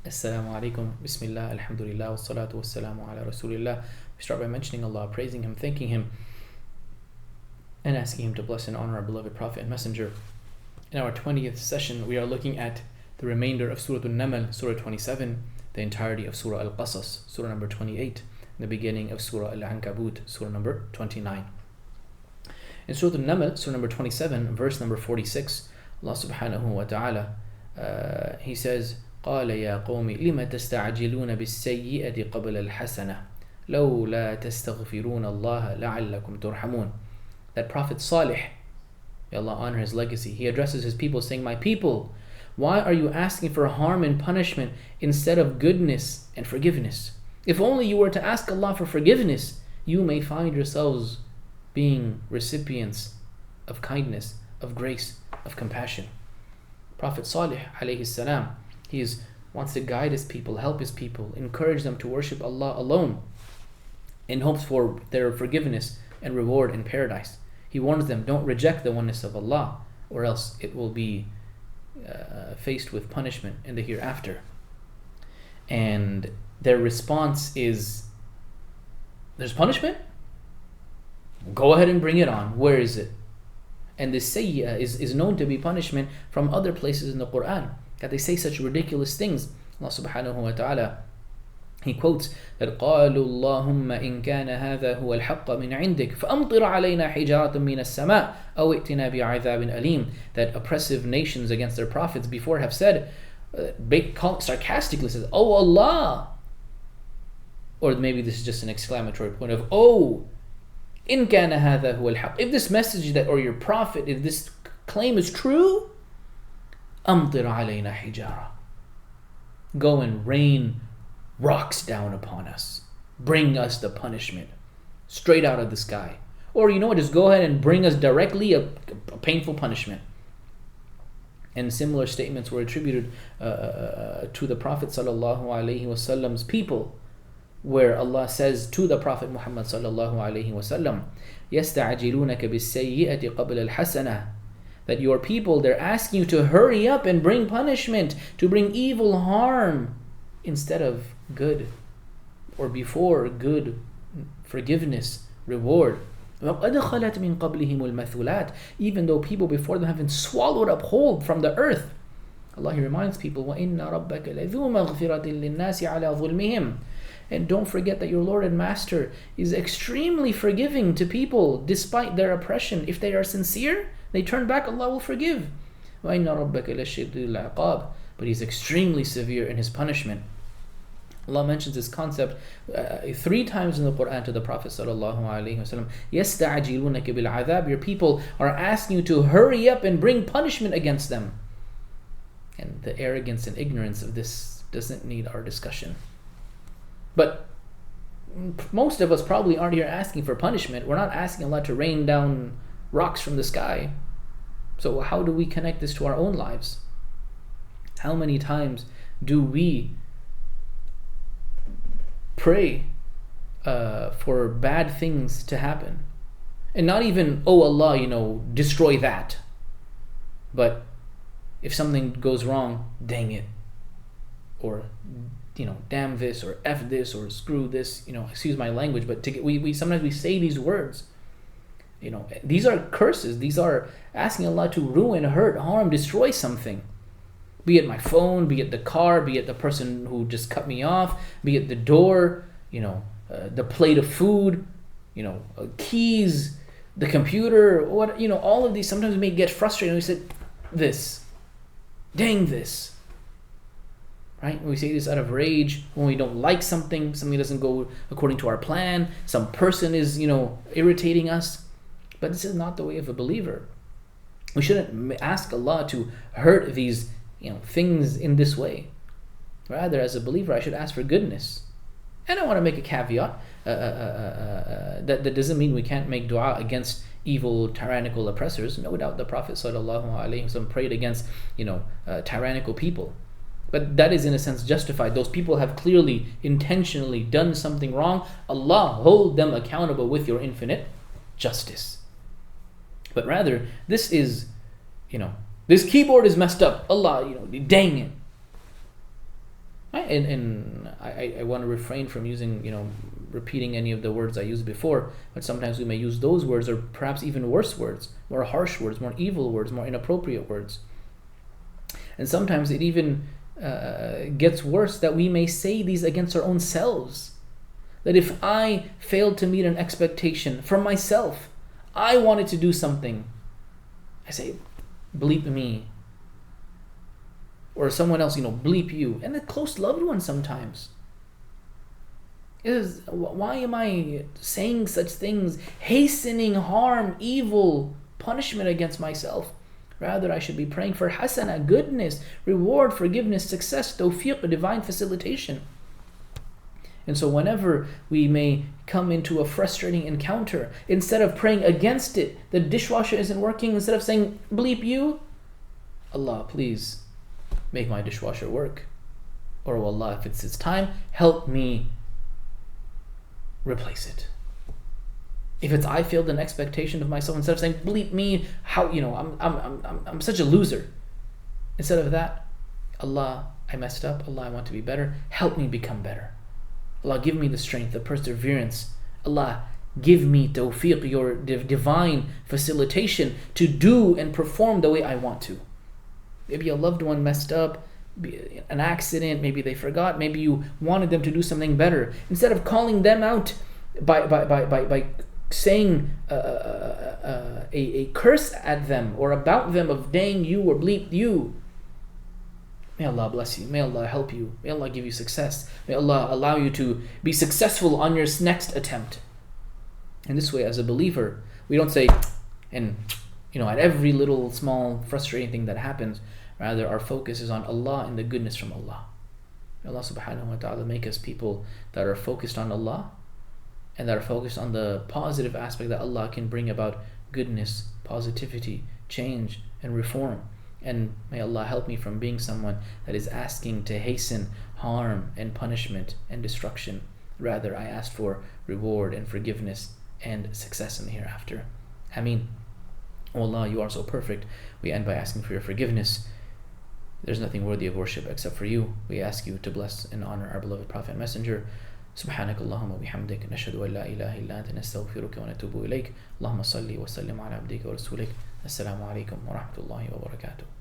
Assalamu alaikum, bismillah, alhamdulillah, wassalatu wassalamu ala rasulillah. We start by mentioning Allah, praising Him, thanking Him, and asking Him to bless and honor our beloved Prophet and Messenger. In our 20th session, we are looking at the remainder of Surah An-Naml, Surah 27, the entirety of Surah Al-Qasas, Surah number 28, the beginning of Surah Al-Ankabut, Surah number 29. In Surah An-Naml, Surah number 27, verse number 46, Allah subhanahu wa ta'ala, He says, قال يا قوم لم تستعجلون بالسيئة قبل الحسنة لولا تستغفرون الله لعلكم ترحمون. That Prophet Salih, may Allah honor his legacy, he addresses his people saying, my people, why are you asking for harm and punishment instead of goodness and forgiveness? If only you were to ask Allah for forgiveness, you may find yourselves being recipients of kindness, of grace, of compassion. Prophet Salih alayhi salam, he wants to guide his people, help his people, encourage them to worship Allah alone in hopes for their forgiveness and reward in paradise. He warns them, don't reject the oneness of Allah, or else it will be faced with punishment in the hereafter. And their response is, there's punishment? Go ahead and bring it on. Where is it? And the sayyah is known to be punishment from other places in the Quran, that they say such ridiculous things. Allah subhanahu wa ta'ala, He quotes that قَالُوا اللَّهُمَّ إِن كَانَ هَذَا هُوَ الْحَقَّ مِنْ عِنْدِكَ فَأَمْطِرْ عَلَيْنَا حِجَارَةً مِنَ السَّمَاءِ أَوْ ائْتِنَا بِعَذَابٍ أَلِيمٍ. That oppressive nations against their prophets before have said, sarcastically says, oh Allah, or maybe this is just an exclamatory point of, oh, إِن كَانَ هَذَا هُوَ الْحَقِّ, if this message that, or your prophet, if this claim is true, أَمْطِرْ عَلَيْنَا حِجَارَةً, go and rain rocks down upon us. Bring us the punishment straight out of the sky. Or you know what, just go ahead and bring us directly a painful punishment. And similar statements were attributed to the Prophet sallallahu alaihi wasallam's people, where Allah says to the Prophet Muhammad sallallahu alaihi wasallam, يَسْتَعْجِلُونَكَ بِالسَّيِّئَةِ قَبْلَ الْحَسَنَةِ, that your people, they're asking you to hurry up and bring punishment, to bring evil, harm, instead of good, or before good, forgiveness, reward. وَقَدْ خَلَتْ مِنْ قَبْلِهِمُ الْمَثُولَاتِ, even though people before them have been swallowed up whole from the earth. Allah, He reminds people, وَإِنَّ رَبَّكَ لَذُو مَغْفِرَةٍ لِلنَّاسِ عَلَى ظُلْمِهِمْ. And don't forget that your Lord and Master is extremely forgiving to people despite their oppression. If they are sincere, they turn back, Allah will forgive. وَإِنَّ رَبَّكَ لَشَدِيدُ الْعِقَابِ. But He's extremely severe in His punishment. Allah mentions this concept 3 times in the Quran to the Prophet sallallahu alaihi wasallam. يَسْتَعْجِلُونَكَ بِالْعَذَابِ, your people are asking you to hurry up and bring punishment against them. And the arrogance and ignorance of this doesn't need our discussion. But most of us probably aren't here asking for punishment. We're not asking Allah to rain down rocks from the sky. So how do we connect this to our own lives? How many times do we pray for bad things to happen? And not even, oh Allah, destroy that. But if something goes wrong, dang it. Or, damn this, or F this, or screw this, excuse my language, but we sometimes we say these words. These are curses. These are asking Allah to ruin, hurt, harm, destroy something. Be it my phone, be it the car, be it the person who just cut me off, be it the door, the plate of food, keys, the computer, all of these. Sometimes we may get frustrated and we say, this, dang this. Right? We say this out of rage when we don't like something doesn't go according to our plan, some person is, irritating us. But this is not the way of a believer. We shouldn't ask Allah to hurt these, things in this way. Rather, as a believer, I should ask for goodness. And I want to make a caveat that doesn't mean we can't make dua against evil, tyrannical oppressors. No doubt the Prophet ﷺ prayed against, tyrannical people. But that is in a sense justified. Those people have clearly, intentionally done something wrong. Allah, hold them accountable with your infinite justice. But rather, this is, this keyboard is messed up. Allah, dang it. Right? and I want to refrain from using, repeating any of the words I used before, but sometimes we may use those words, or perhaps even worse words, more harsh words, more evil words, more inappropriate words. And sometimes it even gets worse that we may say these against our own selves. That if I failed to meet an expectation from myself, I wanted to do something, I say, bleep me. Or someone else, bleep you. And a close loved one sometimes. Why am I saying such things, hastening harm, evil, punishment against myself? Rather, I should be praying for hasana, goodness, reward, forgiveness, success, tawfiq, divine facilitation. And so whenever we may come into a frustrating encounter, instead of praying against it, the dishwasher isn't working, instead of saying, bleep you, Allah, please make my dishwasher work. Or, oh Allah, if it's its time, help me replace it. If it's I failed an expectation of myself, instead of saying, bleep me, how, I'm such a loser. Instead of that, Allah, I messed up. Allah, I want to be better. Help me become better. Allah, give me the strength, the perseverance. Allah, give me tawfiq, your divine facilitation to do and perform the way I want to. Maybe a loved one messed up, an accident, maybe they forgot, maybe you wanted them to do something better. Instead of calling them out by saying a curse at them or about them of dang you or bleep you, may Allah bless you, may Allah help you, may Allah give you success, may Allah allow you to be successful on your next attempt. And this way, as a believer, we don't say, and at every little small frustrating thing that happens, rather our focus is on Allah and the goodness from Allah. May Allah subhanahu wa ta'ala make us people that are focused on Allah and that are focused on the positive aspect that Allah can bring about goodness, positivity, change, and reform. And may Allah help me from being someone that is asking to hasten harm and punishment and destruction. Rather, I ask for reward and forgiveness and success in the hereafter. Ameen. Oh Allah, you are so perfect. We end by asking for your forgiveness. There's nothing worthy of worship except for you. We ask you to bless and honor our beloved Prophet and Messenger. سبحانك اللهم وبحمدك نشهد أن لا إله إلا أنت نستغفرك ونتوب إليك اللهم صل وسلم على عبدك ورسولك السلام عليكم ورحمة الله وبركاته.